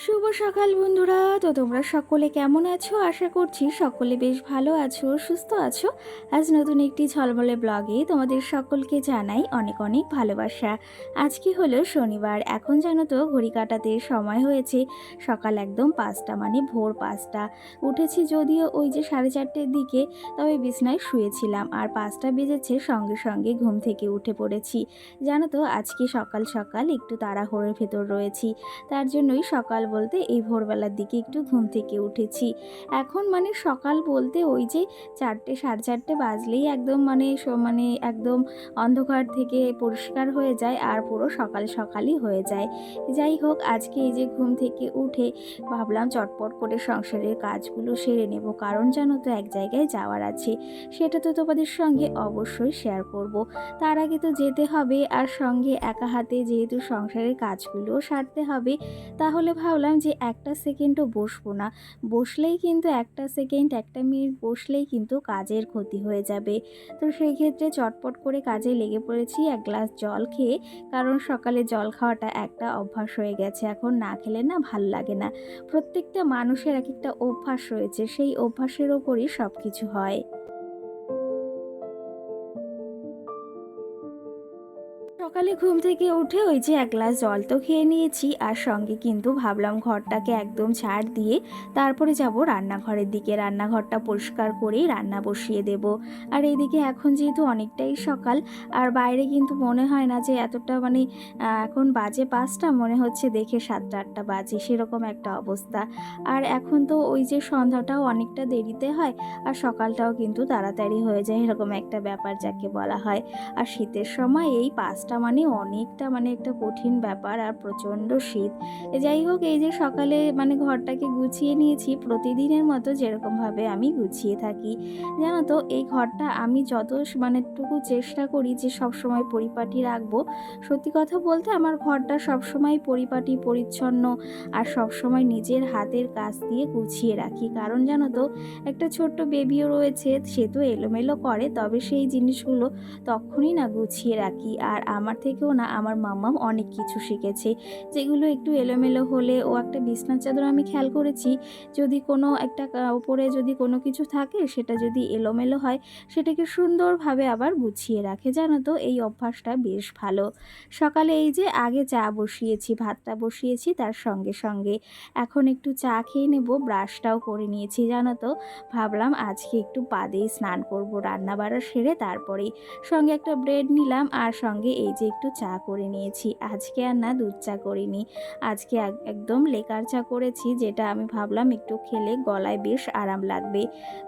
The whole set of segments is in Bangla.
শুভ সকাল বন্ধুরা। তো তোমরা সকলে কেমন আছো? আশা করছি সকলে বেশ ভালো আছো, সুস্থ আছো। আজ নতুন একটি ঝলমলে ব্লগে তোমাদের সকলকে জানাই অনেক অনেক ভালোবাসা। আজকে হলো শনিবার। এখন জানো তো ঘড়ি কাটাতে সময় হয়েছে সকাল একদম 5টা, মানে ভোর 5টা। উঠেছি যদিও ওই যে 4:30টার দিকে, তবে বিছনায় শুয়েছিলাম আর 5টা বেজেছে, সঙ্গে সঙ্গে ঘুম থেকে উঠে পড়েছি। জানো তো আজকে সকাল সকাল একটু তাড়াহুড়োর ভেতর রয়েছি, তার জন্যই সকাল বলতে এই ভোরবেলার দিকে একটু ঘুম থেকে উঠেছি। এখন মানে সকাল বলতে ওই যে 4টে 4:30 বাজলেই একদম মানে একদম অন্ধকার থেকে পরিষ্কার হয়ে যায় আর পুরো সকাল সকালই হয়ে যায়। যাই হোক, আজকে এই যে ঘুম থেকে উঠে ভাবলাম চটপট করে সংসারের কাজগুলো সেরে নেব, কারণ জানো তো এক জায়গায় যাওয়ার আছে, সেটা তো তোমাদের সঙ্গে অবশ্যই শেয়ার করব। তার আগে তো যেতে হবে, আর সঙ্গে একা হাতে যেহেতু সংসারের কাজগুলো সারতে হবে, তাহলে ভাবলাম যে একটা সেকেন্ডও বসবো না। বসলেই কিন্তু একটা সেকেন্ড, একটা মিনিট বসলেই কিন্তু কাজের ক্ষতি হয়ে যাবে। তো সেই ক্ষেত্রে চটপট করে কাজে লেগে পড়েছি এক গ্লাস জল খেয়ে, কারণ সকালে জল খাওয়াটা একটা অভ্যাস হয়ে গেছে, এখন না খেলে না ভাল লাগে না। প্রত্যেকটা মানুষের এক একটা অভ্যাস রয়েছে, সেই অভ্যাসের ওপরই সব কিছু হয়। সকালে ঘুম থেকে উঠে ওই যে এক গ্লাস জল তো খেয়ে নিয়েছি, আর সঙ্গে কিন্তু ভাবলাম ঘরটাকে একদম ঝাড় দিয়ে তারপরে যাব রান্নাঘরের দিকে, রান্নাঘরটা পরিষ্কার করেই রান্না বসিয়ে দেব। আর এইদিকে এখন যেহেতু অনেকটাই সকাল, আর বাইরে কিন্তু মনে হয় না যে এতটা এখন বাজে 5টা, মনে হচ্ছে দেখে 7টা 8টা বাজে, সেরকম একটা অবস্থা। আর এখন তো ওই যে সন্ধ্যাটাও অনেকটা দেরিতে হয়, আর সকালটাও কিন্তু তাড়াতাড়ি হয়ে যায়, এরকম একটা ব্যাপার যাকে বলা হয়। আর শীতের সময় এই 5টা মানে অনেকটা একটা কঠিন ব্যাপার, আর প্রচণ্ড শীত। যাই হোক, এই যে সকালে ঘরটাকে গুছিয়ে নিয়েছি প্রতিদিনের মতো যেরকমভাবে আমি গুছিয়ে থাকি। জানো তো এই ঘরটা আমি যত টুকু চেষ্টা করি যে সবসময় পরিপাটি রাখবো, সত্যি কথা বলতে আমার ঘরটা সবসময় পরিপাটি পরিচ্ছন্ন আর সবসময় নিজের হাতের কাজ দিয়ে গুছিয়ে রাখি। কারণ জানো তো একটা ছোট্ট বেবিও রয়েছে, সে তো এলোমেলো করে, তবে সেই জিনিসগুলো তখনই না গুছিয়ে রাখি। আর আমার থেকেও না আমার মাম্মাম অনেক কিছু শিখেছে, যেগুলো একটু এলোমেলো হলে, ও একটা বিছনার চাদর আমি খেয়াল করেছি, যদি কোনো একটা উপরে যদি কোনো কিছু থাকে, সেটা যদি এলোমেলো হয়, সেটাকে সুন্দরভাবে আবার গুছিয়ে রাখে। জানো তো এই অভ্যাসটা বেশ ভালো। সকালে এই যে আগে চা বসিয়েছি, ভাতটা বসিয়েছি, তার সঙ্গে সঙ্গে এখন একটু চা খেয়ে নেব, ব্রাশটাও করে নিয়েছি। জানো তো ভাবলাম আজকে একটু পা দিয়ে স্নান করব, রান্না বাড়া সেরে তারপরেই। সঙ্গে একটা ব্রেড নিলাম, আর সঙ্গে এই যে একটু চা করে নিয়েছি। আজকে আর না দুধ চা করিনি, আজকে একদম লেকার চা করেছি, যেটা আমি ভাবলাম একটু খেলে গলায় বেশ আরাম লাগবে।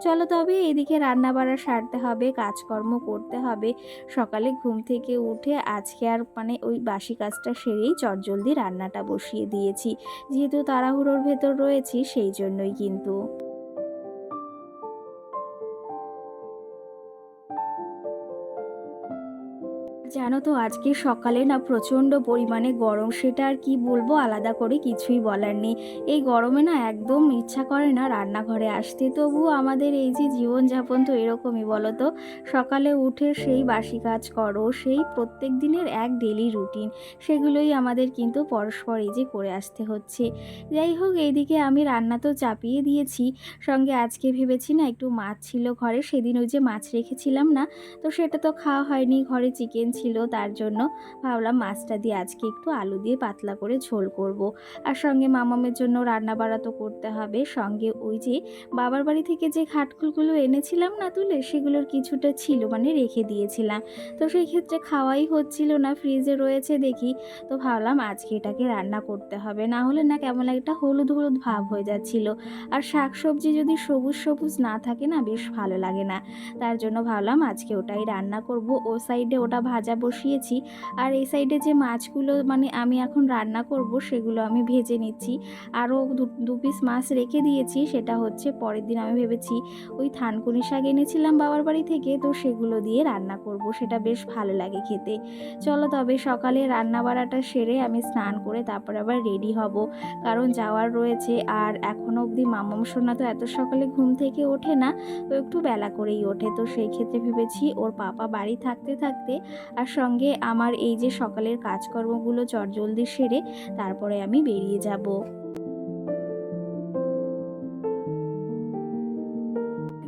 চলো তবে এদিকে রান্না বাড়া সারতে হবে, কাজকর্ম করতে হবে। সকালে ঘুম থেকে উঠে আজকে আর ওই বাসি কাজটা সেরেই চটজলদি রান্নাটা বসিয়ে দিয়েছি, যেহেতু তাড়াহুড়োর ভেতর রয়েছি সেই জন্যই কিন্তু। জানো তো আজকে সকালে না প্রচণ্ড পরিমাণে গরম, সেটা আর কি বলবো, আলাদা করে কিছুই বলার নেই। এই গরমে না একদম ইচ্ছা করে না রান্নাঘরে আসতে, তবুও আমাদের এই যে জীবনযাপন তো এরকমই বলো তো। সকালে উঠে সেই বাসি কাজ করো, সেই প্রত্যেক দিনের এক ডেলি রুটিন, সেগুলোই আমাদের কিন্তু পরস্পর এই যে করে আসতে হচ্ছে। যাই হোক, এইদিকে আমি রান্না তো চাপিয়ে দিয়েছি, সঙ্গে আজকে ভেবেছি না একটু মাছ ছিল ঘরে, সেদিন ওই যে মাছ রেখেছিলাম না, তো সেটা তো খাওয়া হয়নি, ঘরে চিকেন ছিল, তার জন্য ভাবলাম মাছটা দিয়ে আজকে একটু আলু দিয়ে পাতলা করে ঝোল করব। আর সঙ্গে মামামের জন্য রান্না বাড়া তো করতে হবে। সঙ্গে ওই যে বাবার বাড়ি থেকে যে খাটগুলো এনেছিলাম না তুলে, সেগুলোর কিছুটা ছিল, রেখে দিয়েছিলাম, তো সেই ক্ষেত্রে খাওয়াই হচ্ছিল না, ফ্রিজে রয়েছে দেখি। তো ভাবলাম আজকে এটাকে রান্না করতে হবে, না হলে না কেমন একটা হলুদ হলুদ ভাব হয়ে যাচ্ছিল। আর শাকসবজি যদি সবুজ সবুজ না থাকে না, বেশ ভালো লাগে না। তার জন্য ভাবলাম আজকে ওটাই রান্না করব। ও সাইডে ওটা ভাজা বসিয়েছি, আর এই সাইডে যে মাছগুলো আমি এখন রান্না করব, সেগুলো আমি ভেজে নিচ্ছি। আরও দু পিস মাছ রেখে দিয়েছি, সেটা হচ্ছে পরের দিন আমি ভেবেছি ওই থানকুনি শাক এনেছিলাম বাবার বাড়ি থেকে, তো সেগুলো দিয়ে রান্না করব, সেটা বেশ ভালো লাগে খেতে। চলো তবে সকালে রান্না বাড়াটা সেরে আমি স্নান করে তারপর আবার রেডি হব, কারণ যাওয়ার রয়েছে। আর এখনও অবধি মামাম সোনা তো এত সকালে ঘুম থেকে ওঠে না, ও একটু বেলা করেই ওঠে, তো সেই ক্ষেত্রে ভেবেছি ওর পাপা বাড়ি থাকতে থাকতে আর সঙ্গে আমার এই যে সকালের কাজকর্মগুলো চটজলদি সেরে তারপরে আমি বেরিয়ে যাব।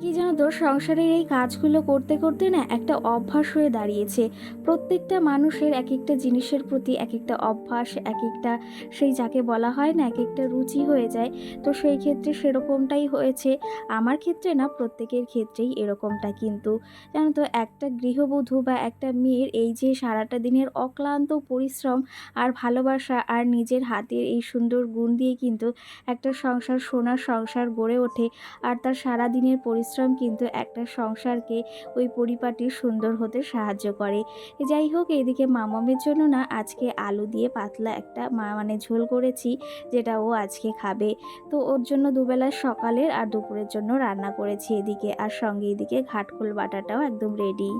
কি জানো তো, সংসারের এই কাজগুলো করতে করতে না একটা অভ্যাস হয়ে দাঁড়িয়েছে। প্রত্যেকটা মানুষের এক একটা জিনিসের প্রতি এক একটা অভ্যাস, এক একটা সেই যাকে বলা হয় না এক একটা রুচি হয়ে যায়। তো সেই ক্ষেত্রে সেরকমটাই হয়েছে। আমার ক্ষেত্রে না, প্রত্যেকের ক্ষেত্রেই এরকমটা। কিন্তু জানো তো, একটা গৃহবধূ বা একটা মেয়ের এই যে সারাটা দিনের অক্লান্ত পরিশ্রম আর ভালোবাসা আর নিজের হাতের এই সুন্দর গুণ দিয়ে কিন্তু একটা সংসার, সোনার সংসার গড়ে ওঠে। আর তার সারাদিনের পরিশ্রম কিন্তু একটা সংসারকে, ওই পরিপাটি সুন্দর হতে সাহায্য করে। যাই হোক, এদিকে মামামের জন্য না আজকে আলু দিয়ে পাতলা একটা মানে ঝোল করেছি, যেটা ও আজকে খাবে। তো ওর জন্য দুবেলা সকালের আর দুপুরের জন্য রান্না করেছি এদিকে, আর সঙ্গে এদিকে ঘাটকোল বাটাটাও একদম রেডি।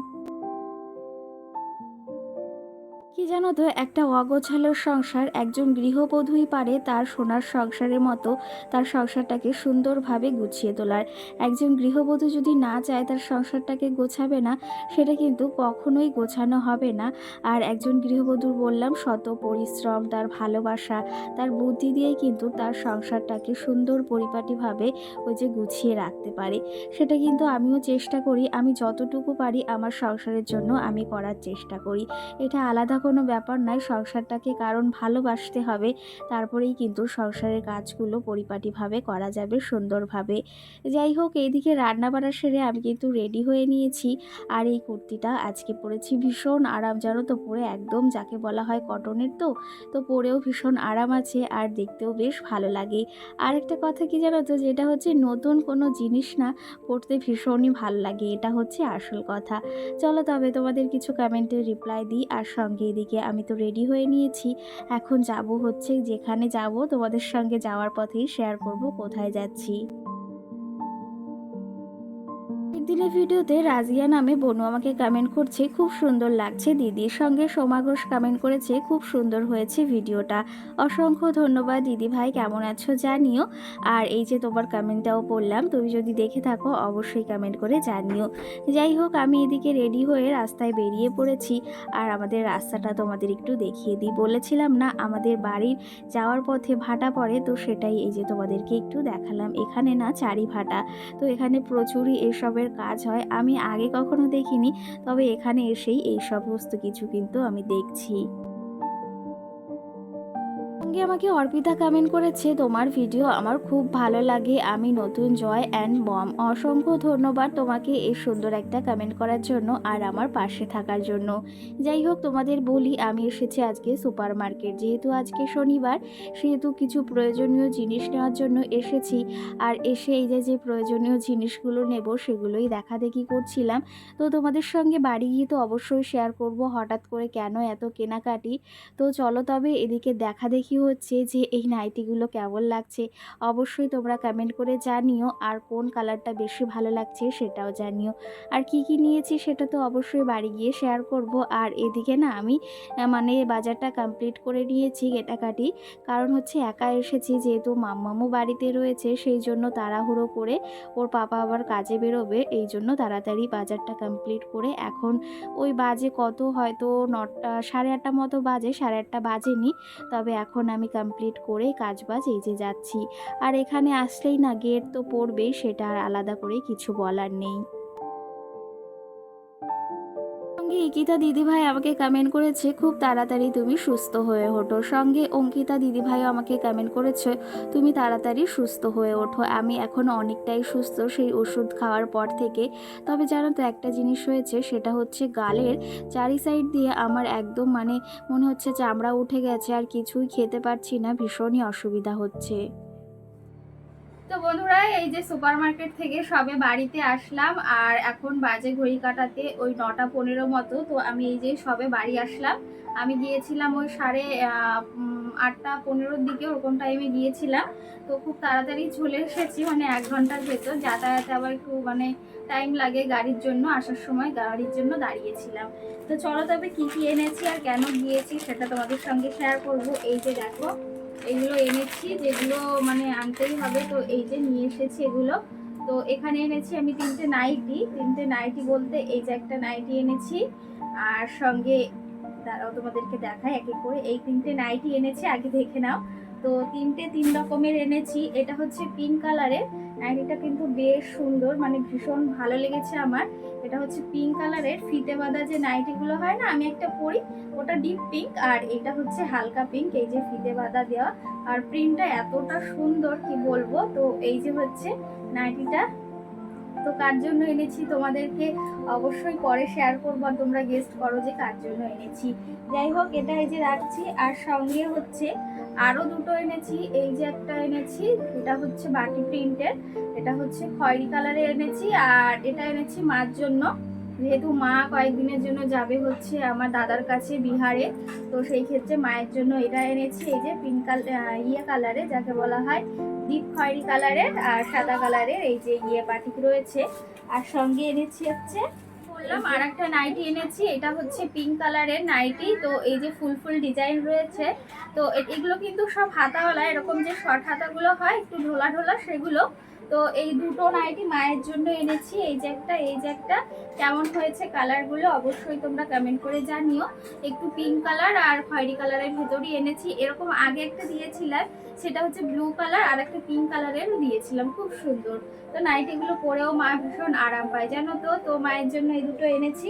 কি জানো তো, একটা অগোছালো সংসার একজন গৃহবধূই পারে তার সোনার সংসারের মতো তার সংসারটাকে সুন্দরভাবে গুছিয়ে তোলার। একজন গৃহবধূ যদি না চায় তার সংসারটাকে গোছাবে না, সেটা কিন্তু কখনোই গোছানো হবে না। আর একজন গৃহবধূর বললাম শত পরিশ্রম, তার ভালোবাসা, তার বুদ্ধি দিয়েই কিন্তু তার সংসারটাকে সুন্দর পরিপাটিভাবে ওই যে গুছিয়ে রাখতে পারে। সেটা কিন্তু আমিও চেষ্টা করি, আমি যতটুকু পারি আমার সংসারের জন্য আমি করার চেষ্টা করি। এটা আলাদা কোনো ব্যাপার নয়, সংসারটাকে কারণ ভালোবাসতে হবে, তারপরেই কিন্তু সংসারের কাজগুলো পরিপাটিভাবে করা যাবে সুন্দরভাবে। যাই হোক, এইদিকে রান্নাবাড়া সেরে আমি কিন্তু রেডি হয়ে নিয়েছি। আর এই কুর্তিটা আজকে পরেছি, ভীষণ আরাম জানো তো, পরে একদম যাকে বলা হয় কটনের। তো পরেও ভীষণ আরাম আছে আর দেখতেও বেশ ভালো লাগে। আর একটা কথা কি জানো তো, যেটা হচ্ছে নতুন কোনো জিনিস না পড়তে ভীষণই ভালো লাগে, এটা হচ্ছে আসল কথা। চলো তবে তোমাদের কিছু কমেন্টের রিপ্লাই দিই, আর সঙ্গে এদিকে আমি তো রেডি হয়ে নিয়েছি। এখন যাব হচ্ছে, যেখানে যাব তোমাদের সঙ্গে যাওয়ার পথেই শেয়ার করব কোথায় যাচ্ছি। দিনের ভিডিওতে রাজিয়া নামে বনু আমাকে কমেন্ট করছে খুব সুন্দর লাগছে দিদির সঙ্গে। সোমা ঘোষ কমেন্ট করেছে খুব সুন্দর হয়েছে ভিডিওটা। অসংখ্য ধন্যবাদ দিদি ভাই, কেমন আছো জানিও। আর এই যে তোমার কমেন্টটাও পড়লাম, তুমি যদি দেখে থাকো অবশ্যই কমেন্ট করে জানিও। যাই হোক, আমি এদিকে রেডি হয়ে রাস্তায় বেরিয়ে পড়েছি। আর আমাদের রাস্তাটা তোমাদের একটু দেখিয়ে দিই, বলেছিলাম না আমাদের বাড়ির যাওয়ার পথে ভাটা পড়ে, তো সেটাই এই যে তোমাদেরকে একটু দেখালাম। এখানে না চারি ভাটা, তো এখানে প্রচুরই এসবের কাজ হয়। আমি আগে কখনো দেখিনি, তবে এখানে এসেই এই সমস্ত কিছু কিন্তু আমি দেখছি। সঙ্গে আমাকে অর্পিতা কমেন্ট করেছে তোমার ভিডিও আমার খুব ভালো লাগে, আমি নতুন জয় অ্যান্ড বম। অসংখ্য ধন্যবাদ তোমাকে এই সুন্দর একটা কমেন্ট করার জন্য আর আমার পাশে থাকার জন্য। যাই হোক, তোমাদের বলি আমি এসেছি আজকে সুপার মার্কেট, যেহেতু আজকে শনিবার, সেহেতু কিছু প্রয়োজনীয় জিনিস নেওয়ার জন্য এসেছি। আর এসে এই যে যে প্রয়োজনীয় জিনিসগুলো নেব সেগুলোই দেখাদেখি করছিলাম। তো তোমাদের সঙ্গে বাড়ি গিয়ে তো অবশ্যই শেয়ার করব হঠাৎ করে কেন এত কেনাকাটি। তো চলো তবে এদিকে দেখা দেখি হচ্ছে যে এই নাইটিগুলো কেমন লাগছে অবশ্যই তোমরা কমেন্ট করে জানিও, আর কোন কালারটা বেশি ভালো লাগছে সেটাও জানিও। আর কি কি নিয়েছি সেটা তো অবশ্যই বাড়ি গিয়ে শেয়ার করব। আর এদিকে না আমি মানে বাজারটা কমপ্লিট করে নিয়েছি কেনাকাটি, কারণ হচ্ছে একা এসেছি, যেহেতু মাম্মামও বাড়িতে রয়েছে, সেই জন্য তাড়াহুড়ো করে, ওর পাপা আবার কাজে বেরোবে, এই জন্য তাড়াতাড়ি বাজারটা কমপ্লিট করে এখন ওই বাজে কত, হয়তো 9টা 8:30 মতো বাজে, 8:30 বাজেনি, তবে এখন আমি কমপ্লিট করে কাজবাজ এই যে যাচ্ছি। আর এখানে আসলেই না গেট তো পড়বেই, সেটা আর আলাদা করে কিছু বলার নেই। সঙ্গে ইকিতা দিদিভাই আমাকে কমেন্ট করেছে খুব তাড়াতাড়ি তুমি সুস্থ হয়ে ওঠো। সঙ্গে অঙ্কিতা দিদিভাইও আমাকে কমেন্ট করেছে তুমি তাড়াতাড়ি সুস্থ হয়ে ওঠো। আমি এখন অনেকটাই সুস্থ সেই ওষুধ খাওয়ার পর থেকে। তবে জানো তো একটা জিনিস হয়েছে, সেটা হচ্ছে গালের চারি সাইড দিয়ে আমার একদম মানে মনে হচ্ছে চামড়া উঠে গেছে, আর কিছুই খেতে পারছি না, ভীষণই অসুবিধা হচ্ছে। তো বন্ধুরা, এই যে সুপার মার্কেট থেকে সবে বাড়িতে আসলাম, আর এখন বাজে ঘড়ি কাটাতে ওই 9টা 15 মতো। তো আমি এই যে সবে বাড়ি আসলাম, আমি গিয়েছিলাম ওই 8:15 দিকে, ওরকম টাইমে গিয়েছিলাম। তো খুব তাড়াতাড়ি চলে এসেছি, মানে 1 ঘন্টার ভেতর। যাতায়াতে আবার একটু মানে টাইম লাগে গাড়ির জন্য, আসার সময় গাড়ির জন্য দাঁড়িয়েছিলাম। তো চলো তবে কি কি এনেছি আর কেন গিয়েছি সেটা তোমাদের সঙ্গে শেয়ার করব। এই যে দেখো, এগুলো এনেছি যেগুলো মানে আনতেই হবে, তো এই যে নিয়ে এসেছি এগুলো। তো এখানে এনেছি আমি 3টে নাইটি বলতে এই যে একটা নাইটি এনেছি, আর সঙ্গে দাঁড়াও তোমাদেরকে দেখাই এক এক করে। এই 3টে নাইটি এনেছি, আগে দেখে নাও। তো 3 রকমের এনেছি। এটা হচ্ছে পিঙ্ক কালারের, নাইটিটা কিন্তু বেশ সুন্দর, মানে ভীষণ ভালো লেগেছে আমার। এটা হচ্ছে পিঙ্ক কালারের ফিতে বাঁধা যে নাইটিগুলো হয় না, আমি একটা পরি, ওটা ডিপ পিঙ্ক, আর এটা হচ্ছে হালকা পিঙ্ক। এই যে ফিতে বাঁধা দেওয়া, আর প্রিন্টটা এতটা সুন্দর কি বলবো। তো এই যে হচ্ছে নাইটিটা, তো কার জন্য এনেছি তোমাদেরকে অবশ্যই পরে শেয়ার করবো, তোমরা গেস্ট করো যে কার জন্য এনেছি। যাই হোক, এটা এই যে রাখছি। আর সঙ্গে হচ্ছে আরো দুটো এনেছি। এই যে একটা এনেছি, এটা হচ্ছে বাটি প্রিন্টের, এটা হচ্ছে খয়েরি কালারে এনেছি। আর এটা এনেছি মার জন্য, যেহেতু মা কয়েকদিনের জন্য যাবে হচ্ছে আমার দাদার কাছে বিহারে, তো সেই ক্ষেত্রে মায়ের জন্য এটা এনেছি। এই যে পিঙ্ক কালারে, যাকে বলা হয় ডিপ খয়েরি কালারের আর সাদা কালারের এই যে বাটিক রয়েছে। আর সঙ্গে এনেছি হচ্ছে বললাম আর একটা নাইটি এনেছি, এটা হচ্ছে পিঙ্ক কালারের নাইটি। তো এই যে ফুল ফুল ডিজাইন রয়েছে, তো এগুলো কিন্তু সব হাতাওয়ালা, এরকম যে শর্ট হাতাগুলো হয় একটু ঢোলা ঢোলা সেগুলো। তো এই দুটো নাইটি মায়ের জন্য এনেছি। এই যে একটা, এই যে একটা। কেমন হয়েছে কালারগুলো অবশ্যই তোমরা কমেন্ট করে জানিও। একটু পিঙ্ক কালার আর খয়েরি কালারের ভেতরই এনেছি। এরকম আগে একটা দিয়েছিলাম, সেটা হচ্ছে ব্লু কালার, আর একটা পিঙ্ক কালারের দিয়েছিলাম, খুব সুন্দর। তো নাইটিগুলো পরেও মা ভীষণ আরাম পায় জানো তো। তো মায়ের জন্য এই দুটো এনেছি,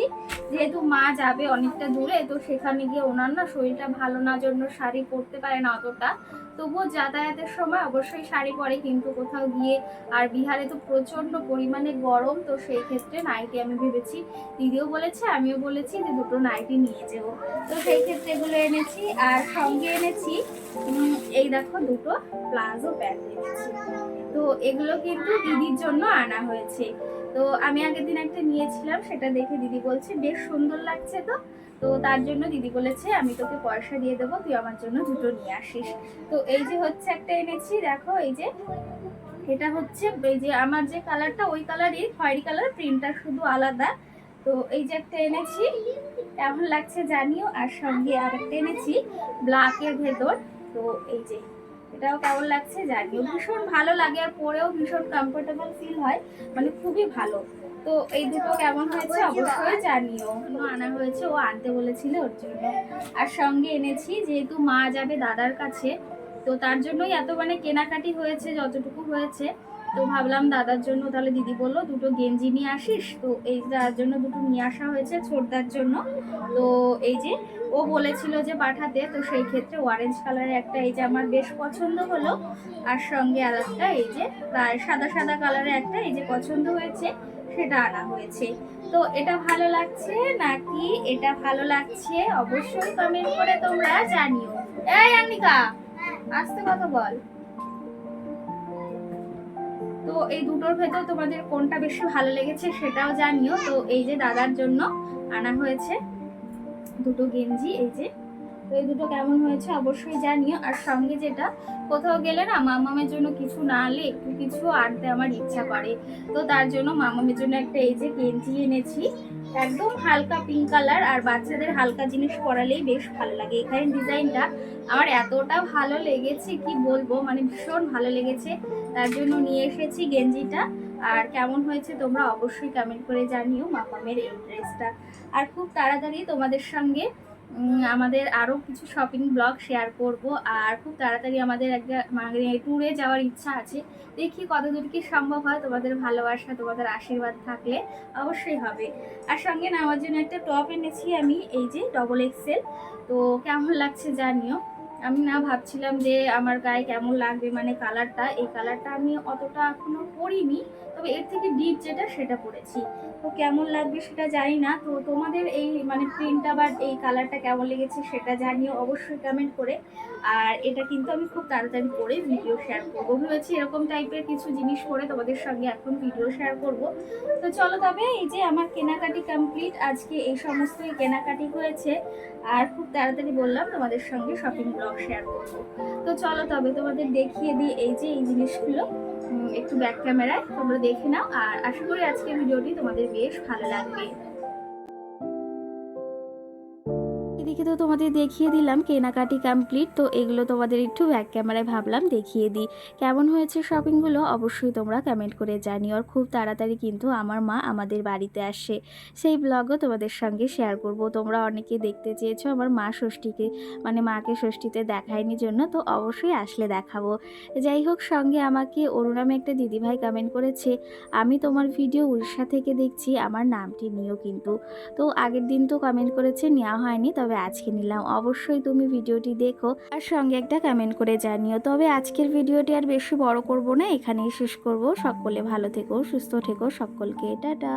যেহেতু মা যাবে অনেকটা দূরে, তো সেখানে গিয়ে ওনার না শরীরটা ভালো না জন্য শাড়ি পরতে পারে না অতটা, তবুও যাতায়াতের সময় অবশ্যই শাড়ি পরে, কিন্তু কোথাও গিয়ে, আর বিহারে তো প্রচন্ড পরিমাণে গরম, তো সেই ক্ষেত্রে নাইটি আমি ভেবেছি, দিদিও বলেছে আমিও বলেছি যে দুটো নাইটি নিয়ে যাবো। তো সেই ক্ষেত্রে এগুলো এনেছি। আর সঙ্গে এনেছি এই দেখো দুটো প্লাজো প্যান্ট এনেছি। তো এগুলো কিন্তু দিদির জন্য আনা হয়েছে। তো আমি আগের দিন একটা নিয়েছিলাম, সেটা দেখে দিদি বলছে বেশ সুন্দর লাগছে। তো তো তার জন্য দিদি বলেছে আমি তোকে পয়সা দিয়ে দেবো, তুই আমার জন্য দুটো নিয়ে আসিস। তো এই যে হচ্ছে একটা এনেছি, দেখো এই যে এটা হচ্ছে এই যে আমার যে কালারটা ওই কালারই, খয়েরি কালার, প্রিন্টটা শুধু আলাদা। তো এই যে একটা এনেছি, কেমন লাগছে জানিও। আর সঙ্গে আর একটা এনেছি ব্ল্যাকের ভেতর। তো এই যে এটাও কেমন লাগছে জানিও। ভীষণ ভালো লাগে আর পরেও ভীষণ কমফোর্টেবল ফিল হয়, মানে খুবই ভালো। তো এই দুটো কেমন হয়েছে অবশ্যই জানিও। আনা হয়েছে, ও আনতে বলেছিল ওর জন্য। আর সঙ্গে এনেছি, যেহেতু মা যাবে দাদার কাছে, তো তার জন্যই এত মানে কেনাকাটি হয়েছে যতটুকু হয়েছে। তো ভাবলাম দাদার জন্য, তাহলে দিদি বললো দুটো গেঞ্জি নিয়ে আসিস, তো এই তার জন্য দুটো নিয়ে আসা হয়েছে ছোটদার জন্য। তো এই যে ও বলেছিল যে পাঠাতে, তো সেই ক্ষেত্রে অরেঞ্জ কালারের একটা এই যে আমার বেশ পছন্দ হলো। আর সঙ্গে আর একটা এই যে প্রায় সাদা সাদা কালারের একটা এই যে পছন্দ হয়েছে, সেটা আনা হয়েছে। তো এটা ভালো লাগছে নাকি এটা ভালো লাগছে অবশ্যই কমেন্ট করে তোমরা জানিও। এই আন্নিকা, আস্তে কথা বল। তো এই দুটোর ভেতর তোমাদের কোনটা বেশি ভালো লেগেছে সেটাও জানিও। তো এই যে দাদার জন্য আনা হয়েছে দুটো গেঞ্জি, এই যে। তো এই দুটো কেমন হয়েছে অবশ্যই জানিও। আর সঙ্গে যেটা, কোথাও গেলে না মামামের জন্য কিছু না আনলে একটু কিছু আনতে আমার ইচ্ছা করে, তো তার জন্য মামামের জন্য একটা এই যে গেঞ্জি এনেছি, একদম হালকা পিঙ্ক কালার। আর বাচ্চাদের হালকা জিনিস পরালেই বেশ ভালো লাগে। এখানে ডিজাইনটা আমার এতটা ভালো লেগেছে কি বলবো, মানে ভীষণ ভালো লেগেছে, তার জন্য নিয়ে এসেছি গেঞ্জিটা। আর কেমন হয়েছে তোমরা অবশ্যই কমেন্ট করে জানিও মামামের এই ড্রেসটা। আর খুব তাড়াতাড়ি তোমাদের সঙ্গে আমাদের আরও কিছু শপিং ব্লগ শেয়ার করব। আর খুব তাড়াতাড়ি আমাদের একটা মানে ট্যুরে যাওয়ার ইচ্ছা আছে, দেখি কতদূর কি সম্ভব হয়। তোমাদের ভালোবাসা, তোমাদের আশীর্বাদ থাকলে অবশ্যই হবে। আর সঙ্গে না আমার জন্য একটা টপ এনেছি আমি, এই যে ডবল এক্সেল। তো কেমন লাগছে জানিও। আমি না ভাবছিলাম যে আমার গায়ে কেমন লাগবে, মানে কালারটা, এই কালারটা আমি অতটা এখনো পরিনি, তবে এর থেকে ডিপ যেটা সেটা পরেছি। তো কেমন লাগবে সেটা জানি না। তো তোমাদের এই মানে প্রিন্টটা বা এই কালারটা কেমন লেগেছে সেটা জানিও অবশ্যই কমেন্ট করে। আর এটা কিন্তু আমি খুব তাড়াতাড়ি করে ভিডিও শেয়ার করবো, ভেবেছি এরকম টাইপের কিছু জিনিস করে তোমাদের সঙ্গে এখন ভিডিও শেয়ার করব। তো চলো, তবে এই যে আমার কেনাকাটি কমপ্লিট, আজকে এই সমস্তই কেনাকাটি হয়েছে। আর খুব তাড়াতাড়ি বললাম তোমাদের সঙ্গে শপিং ব্লগ শেয়ার করবো। তো চলো তবে তোমাদের দেখিয়ে দিই এই যে এই জিনিসগুলো একটু ব্যাক ক্যামেরায়, তোমরা দেখে নাও। আর আশা করি আজকের ভিডিওটি তোমাদের বেশ ভালো লাগবে। এদিকে তো তোমাদের দেখিয়ে দিলাম কেনাকাটি কমপ্লিট। তো এগুলো তোমাদের একটু ব্যাক ক্যামেরায় ভাবলাম দেখিয়ে দিই। কেমন হয়েছে শপিংগুলো অবশ্যই তোমরা কমেন্ট করে জানিও। আর খুব তাড়াতাড়ি কিন্তু আমার মা আমাদের বাড়িতে আসে, সেই ব্লগও তোমাদের সঙ্গে শেয়ার করব। তোমরা অনেকে দেখতে চেয়েছো আমার মা ষষ্ঠীকে, মানে মাকে ষষ্ঠীতে দেখায়নি জন্য, তো অবশ্যই আসলে দেখাবো। যাই হোক, সঙ্গে আমাকে অরুণ নামে একটা দিদিভাই কমেন্ট করেছে, আমি তোমার ভিডিও উড়িষ্যা থেকে দেখছি, আমার নামটি নিও কিন্তু। তো আগের দিন তো কমেন্ট করেছে, নেওয়া হয়নি, তবে আজকে নিলাম। অবশ্যই তুমি ভিডিওটি দেখো আর সঙ্গে একটা কমেন্ট করে জানিও। তবে আজকের ভিডিওটি আর বেশি বড় করব না, এখানেই শেষ করব। সকলে ভালো থেকো, সুস্থ থেকো, সকলকে টাটা।